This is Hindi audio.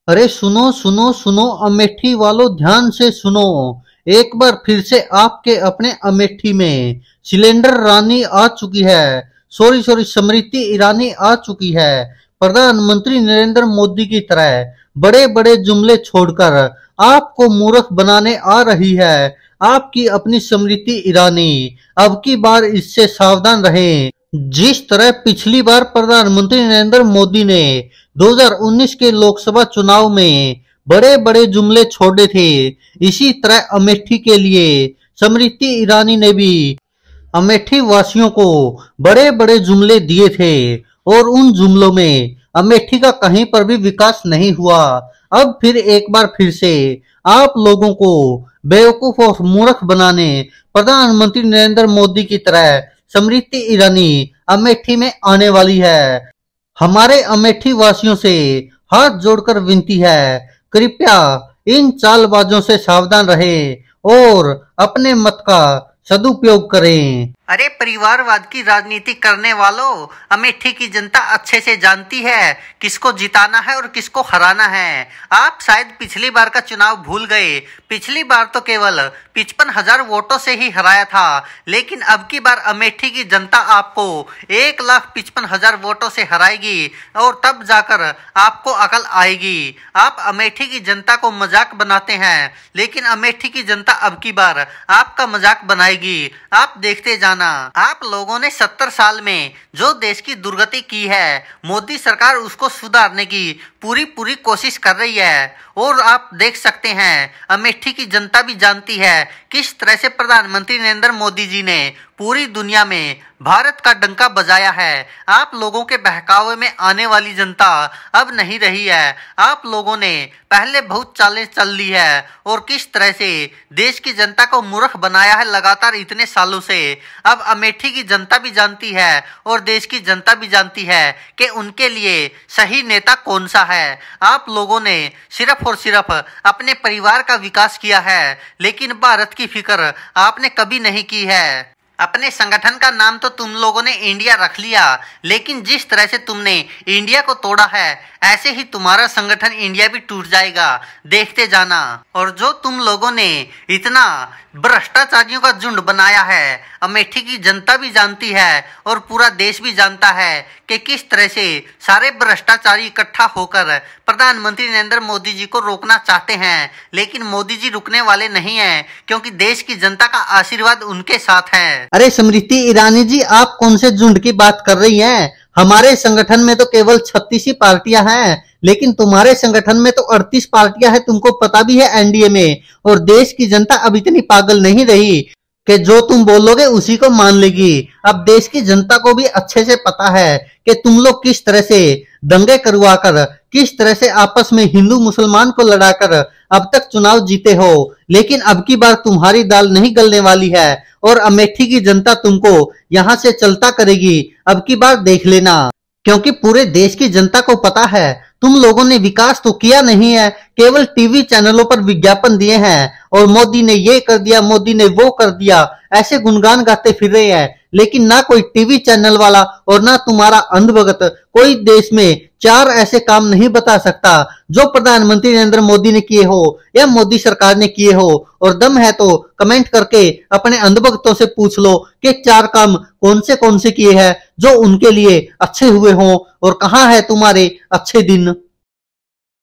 अरे सुनो सुनो सुनो अमेठी वालों, ध्यान से सुनो। एक बार फिर से आपके अपने अमेठी में सिलेंडर रानी आ चुकी है। सॉरी सॉरी, स्मृति ईरानी आ चुकी है। प्रधानमंत्री नरेंद्र मोदी की तरह बड़े बड़े जुमले छोड़कर आपको मूर्ख बनाने आ रही है आपकी अपनी स्मृति ईरानी। अब की बार इससे सावधान रहें। जिस तरह पिछली बार प्रधानमंत्री नरेंद्र मोदी ने 2019 के लोकसभा चुनाव में बड़े बड़े जुमले छोड़े थे, इसी तरह अमेठी के लिए स्मृति ईरानी ने भी अमेठी वासियों को बड़े बड़े जुमले दिए थे और उन जुमलों में अमेठी का कहीं पर भी विकास नहीं हुआ। अब फिर एक बार फिर से आप लोगों को बेवकूफ और मूर्ख बनाने प्रधानमंत्री नरेंद्र मोदी की तरह स्मृति ईरानी अमेठी में आने वाली है। हमारे अमेठी वासियों से हाथ जोड़कर विनती है, कृपया इन चालबाजों से सावधान रहें और अपने मत का सदुपयोग करें। अरे परिवारवाद की राजनीति करने वालों, अमेठी की जनता अच्छे से जानती है किसको जिताना है और किसको हराना है। आप शायद पिछली बार का चुनाव भूल गए। पिछली बार तो केवल 55,000 वोटों से ही हराया था, लेकिन अब की बार अमेठी की जनता आपको 1,55,000 वोटों से हराएगी और तब जाकर आपको अकल आएगी। आप अमेठी की जनता को मजाक बनाते हैं, लेकिन अमेठी की जनता अब की बार आपका मजाक बनाएगी। आप देखते जाना। आप लोगों ने 70 साल में जो देश की दुर्गति की है, मोदी सरकार उसको सुधारने की पूरी कोशिश कर रही है। और आप देख सकते हैं, अमेठी की जनता भी जानती है किस तरह से प्रधानमंत्री नरेंद्र मोदी जी ने पूरी दुनिया में भारत का डंका बजाया है। आप लोगों के बहकावे में आने वाली जनता अब नहीं रही है। आप लोगों ने पहले बहुत चालें चल ली है और किस तरह से देश की जनता को मूर्ख बनाया है लगातार इतने सालों से। अब अमेठी की जनता भी जानती है और देश की जनता भी जानती है कि उनके लिए सही नेता कौन सा है। आप लोगों ने सिर्फ और सिर्फ अपने परिवार का विकास किया है, लेकिन भारत की फिक्र आपने कभी नहीं की है। अपने संगठन का नाम तो तुम लोगों ने इंडिया रख लिया, लेकिन जिस तरह से तुमने इंडिया को तोड़ा है, ऐसे ही तुम्हारा संगठन इंडिया भी टूट जाएगा, देखते जाना। और जो तुम लोगों ने इतना भ्रष्टाचारियों का झुंड बनाया है, अमेठी की जनता भी जानती है और पूरा देश भी जानता है कि किस तरह से सारे भ्रष्टाचारी इकट्ठा होकर प्रधानमंत्री नरेंद्र मोदी जी को रोकना चाहते हैं, लेकिन मोदी जी रुकने वाले नहीं हैं, क्योंकि देश की जनता का आशीर्वाद उनके साथ है। अरे स्मृति ईरानी जी, आप कौन से झुंड की बात कर रही हैं? हमारे संगठन में तो केवल 36 ही पार्टियां हैं, लेकिन तुम्हारे संगठन में तो 38 पार्टियां हैं, तुमको पता भी है एनडीए में। और देश की जनता अब इतनी पागल नहीं रही कि जो तुम बोलोगे उसी को मान लेगी। अब देश की जनता को भी अच्छे से पता है कि तुम लोग किस तरह से दंगे करवाकर, किस तरह से आपस में हिंदू मुसलमान को लड़ाकर अब तक चुनाव जीते हो। लेकिन अब की बार तुम्हारी दाल नहीं गलने वाली है और अमेठी की जनता तुमको यहां से चलता करेगी। अब की बार देख लेना, क्योंकि पूरे देश की जनता को पता है तुम लोगों ने विकास तो किया नहीं है, केवल टीवी चैनलों पर विज्ञापन दिए हैं और मोदी ने ये कर दिया, मोदी ने वो कर दिया, ऐसे गुणगान गाते फिर रहे हैं। लेकिन ना कोई टीवी चैनल वाला और ना तुम्हारा अंधभगत कोई देश में 4 ऐसे काम नहीं बता सकता जो प्रधानमंत्री नरेंद्र मोदी ने किए हो या मोदी सरकार ने किए हो। और दम है तो कमेंट करके अपने अंधभक्तों से पूछ लो कि 4 काम कौन से किए हैं जो उनके लिए अच्छे हुए हों और कहाँ है तुम्हारे अच्छे दिन।